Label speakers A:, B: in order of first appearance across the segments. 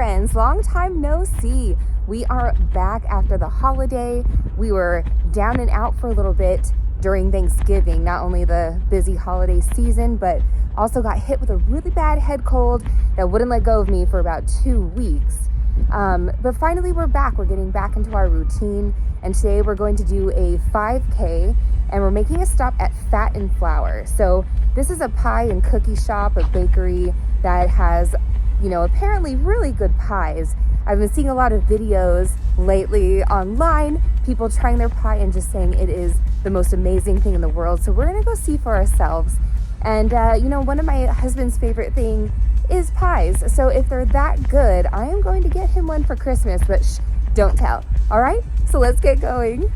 A: friends, long time no see. We are back after the holiday. We were down and out for a little bit during Thanksgiving, not only the busy holiday season, but also got hit with a really bad head cold that wouldn't let go of me for about 2 weeks. But finally we're back. We're getting back into our routine, and today we're going to do a 5K, and we're making a stop at Fat and Flour. So this is a pie and cookie shop, a bakery that has, apparently really good pies. I've been seeing a lot of videos lately online, people trying their pie and just saying it is the most amazing thing in the world. So we're gonna go see for ourselves. And one of my husband's favorite thing is pies. So if they're that good, I am going to get him one for Christmas, but shh, don't tell. All right, so let's get going.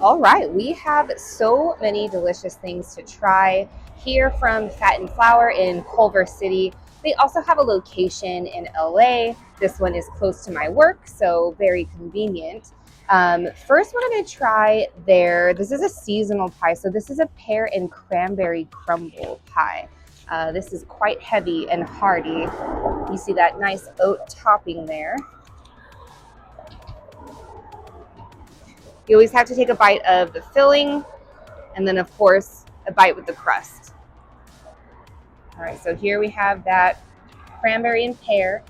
A: All right, we have so many delicious things to try here from Fat and Flour in Culver City. They also have a location in LA. This one is close to my work, so very convenient. First, we're gonna try this is a seasonal pie. So this is a pear and cranberry crumble pie. This is quite heavy and hearty. You see that nice oat topping there. You always have to take a bite of the filling, and then of course a bite with the crust. All right, so here we have that cranberry and pear.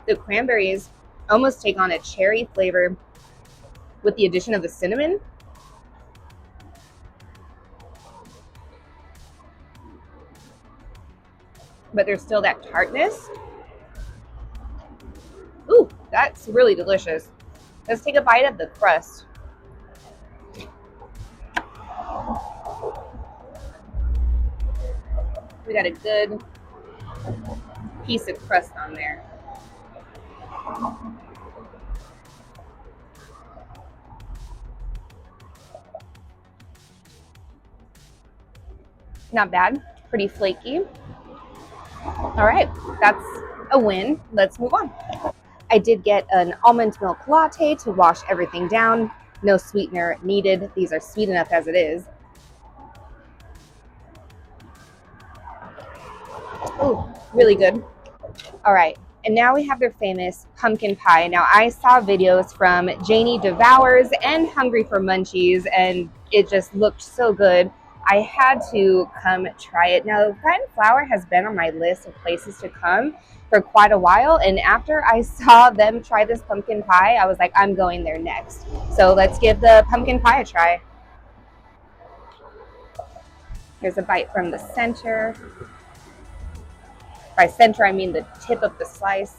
A: The cranberries almost take on a cherry flavor with the addition of the cinnamon. But there's still that tartness. Ooh, that's really delicious. Let's take a bite of the crust. We got a good piece of crust on there. Not bad, pretty flaky. All right, that's a win. Let's move on. I did get an almond milk latte to wash everything down. No sweetener needed. These are sweet enough as it is. Ooh, really good. All right, and now we have their famous pumpkin pie. Now, I saw videos from Janie Devours and Hungry for Munchies, and it just looked so good. I had to come try it. Now, Fat and Flour has been on my list of places to come for quite a while, and after I saw them try this pumpkin pie, I was like, I'm going there next. So let's give the pumpkin pie a try. Here's a bite from the center. By center, I mean the tip of the slice.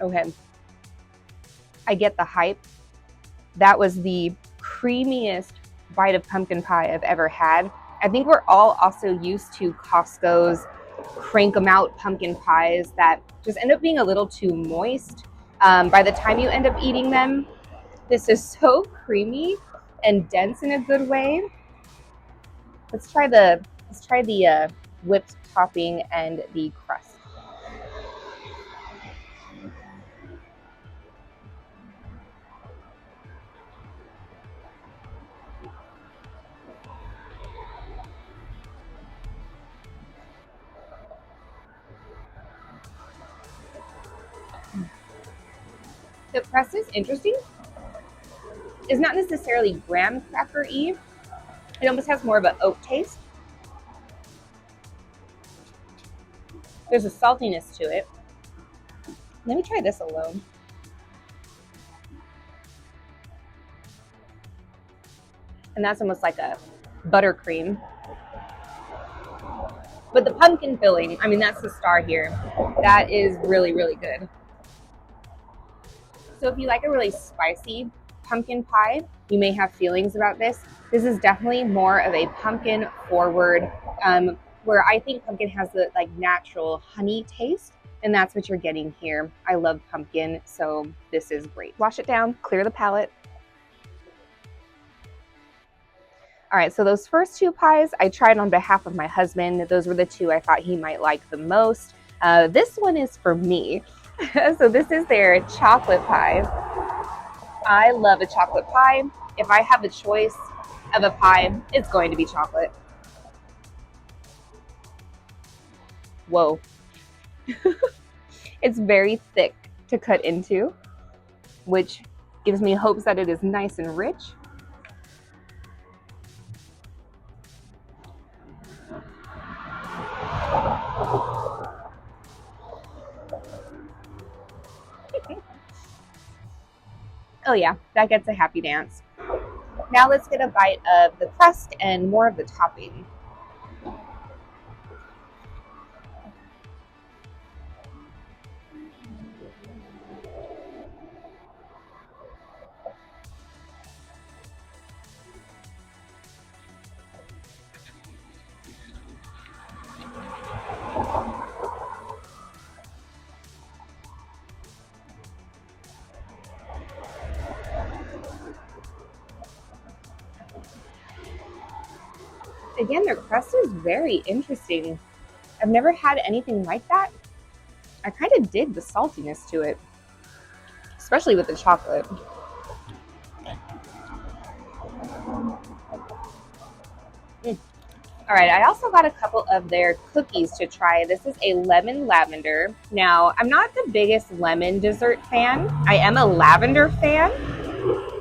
A: Okay. I get the hype. That was the creamiest bite of pumpkin pie I've ever had. I think we're all also used to Costco's crank 'em out pumpkin pies that just end up being a little too moist by the time you end up eating them. This is so creamy and dense in a good way. Let's try the whipped topping and the crust. The crust is interesting. It's not necessarily graham cracker-y. It almost has more of an oat taste. There's a saltiness to it. Let me try this alone. And that's almost like a buttercream. But the pumpkin filling, I mean, that's the star here. That is really, really good. So if you like a really spicy pumpkin pie, you may have feelings about this. This is definitely more of a pumpkin forward, where I think pumpkin has the like natural honey taste, and that's what you're getting here. I love pumpkin, so this is great. Wash it down, clear the palate. All right, so those first two pies I tried on behalf of my husband. Those were the two I thought he might like the most. This one is for me. So this is their chocolate pie. I love a chocolate pie. If I have the choice of a pie, it's going to be chocolate. Whoa. It's very thick to cut into, which gives me hopes that it is nice and rich. Oh yeah, that gets a happy dance. Now let's get a bite of the crust and more of the topping. Again, their crust is very interesting. I've never had anything like that. I kind of dig the saltiness to it, especially with the chocolate. All right, I also got a couple of their cookies to try. This is a lemon lavender. Now, I'm not the biggest lemon dessert fan. I am a lavender fan.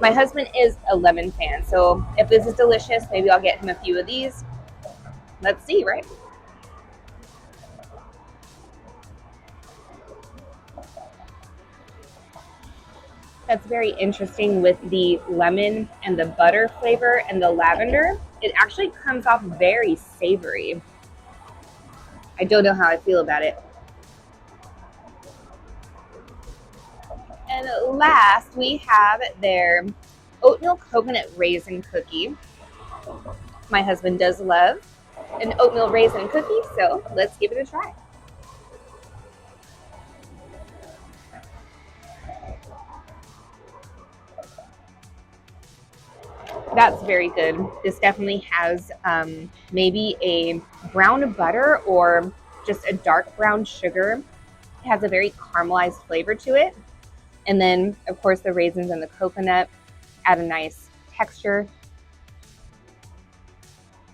A: My husband is a lemon fan, so if this is delicious, maybe I'll get him a few of these. Let's see, right? That's very interesting with the lemon and the butter flavor and the lavender. It actually comes off very savory. I don't know how I feel about it. And last, we have their oatmeal coconut raisin cookie. My husband does love an oatmeal raisin cookie, so let's give it a try. That's very good. This definitely has maybe a brown butter or just a dark brown sugar. It has a very caramelized flavor to it. And then, of course, the raisins and the coconut add a nice texture.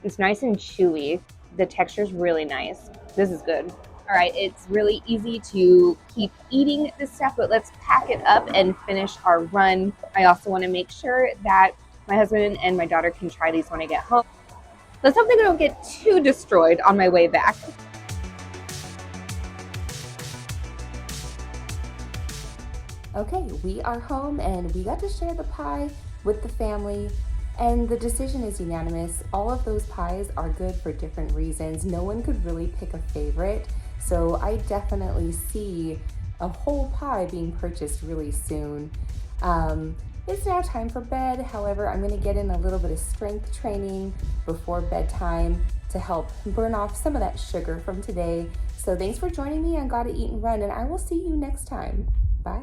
A: It's nice and chewy. The texture is really nice. This is good. All right, it's really easy to keep eating this stuff, but let's pack it up and finish our run. I also want to make sure that my husband and my daughter can try these when I get home. Let's hope they don't get too destroyed on my way back. Okay, we are home and we got to share the pie with the family. And the decision is unanimous. All of those pies are good for different reasons. No one could really pick a favorite. So I definitely see a whole pie being purchased really soon. It's now time for bed. However, I'm going to get in a little bit of strength training before bedtime to help burn off some of that sugar from today. So thanks for joining me on Gotta Eat and Run, and I will see you next time. Bye.